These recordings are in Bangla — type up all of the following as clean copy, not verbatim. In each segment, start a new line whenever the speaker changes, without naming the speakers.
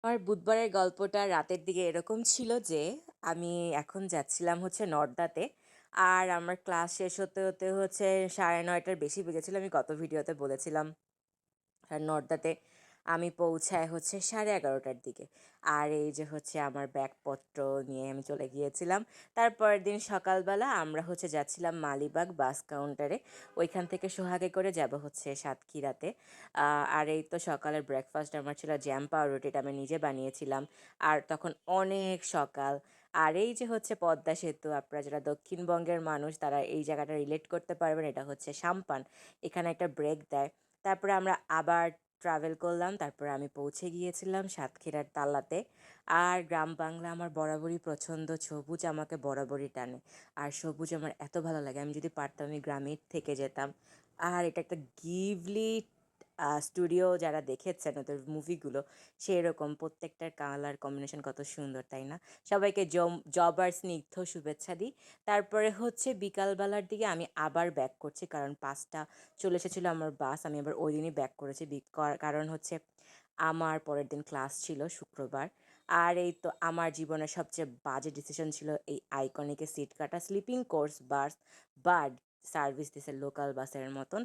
আমার বুধবারের গল্পটা রাতের দিকে এরকম ছিল যে আমি এখন যাচ্ছিলাম হচ্ছে নর্দাতে। আর আমার ক্লাস শেষ হতে হতে হচ্ছে 9:30টার বেশি বেজেছিল, আমি গত ভিডিওতে বলেছিলাম। আর নর্দাতে আমি পৌঁছাই হচ্ছে 11:30টার দিকে। আর এই যে হচ্ছে আমার ব্যাগপত্র নিয়ে আমি চলে গিয়েছিলাম। তারপরের দিন সকালবেলা আমরা হচ্ছে যাচ্ছিলাম মালিবাগ বাস কাউন্টারে। ওইখান থেকে সোহাগে করে যাব হচ্ছে সাতক্ষীরাতে। আর এই তো সকালের ব্রেকফাস্ট আমার ছিল জ্যাম পাউরুটিটা আমি নিজে বানিয়েছিলাম। আর তখন অনেক সকাল। আর এই যে হচ্ছে পদ্মা সেতু, আপনারা যারা দক্ষিণবঙ্গের মানুষ তারা এই জায়গাটা রিলেট করতে পারবেন, এটা হচ্ছে সাম্পান। এখানে একটা ব্রেক দেয়। তারপরে আমরা আবার ট্রাভেল করলাম। তারপরে আমি পৌঁছে গিয়েছিলাম সাতক্ষীরার তালাতে। আর গ্রাম বাংলা আমার বরাবরই পছন্দ, সবুজ আমাকে বরাবরই টানে। আর সবুজ আমার এত ভালো লাগে, আমি যদি পারতাম আমি গ্রামের থেকে যেতাম। আর এটা একটা গিভলি স্টুডিও, যারা দেখেছেন ওদের মুভিগুলো সেরকম প্রত্যেকটার কালার কম্বিনেশন কত সুন্দর, তাই না? সবাইকে জব আর স্নিগ্ধ শুভেচ্ছা দিই। তারপরে হচ্ছে বিকালবেলার দিকে আমি আবার ব্যাক করছি, কারণ 5টা চলে এসেছিলো আমার বাস। আমি আবার ওই দিনই ব্যাক করেছি, কারণ হচ্ছে আমার পরের দিন ক্লাস ছিল শুক্রবার। আর এই তো আমার জীবনের সবচেয়ে বাজে ডিসিশন ছিল এই আইকনিকে সিট কাটা। Sleeping course bus, but service দিছে লোকাল বাসের মতন।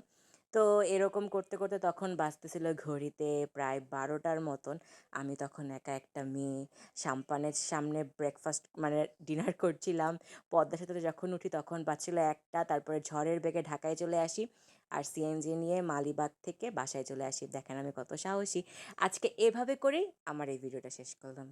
তো এরকম করতে করতে তখন বাজতেছিল ঘড়িতে প্রায় 12টার মতন। আমি তখন একা একটা মেয়ে সাম্পানের সামনে ব্রেকফাস্ট মানে ডিনার করছিলাম। পদ্মা সেতুতে যখন উঠি তখন বাজছিল 1টা। তারপরে ঝড়ের বেগে ঢাকায় চলে আসি। আর সিএনজি নিয়ে মালিবাগ থেকে বাসায় চলে আসি। দেখেন আমি কত সাহসী। আজকে এভাবে করেই আমার এই ভিডিওটা শেষ করলাম।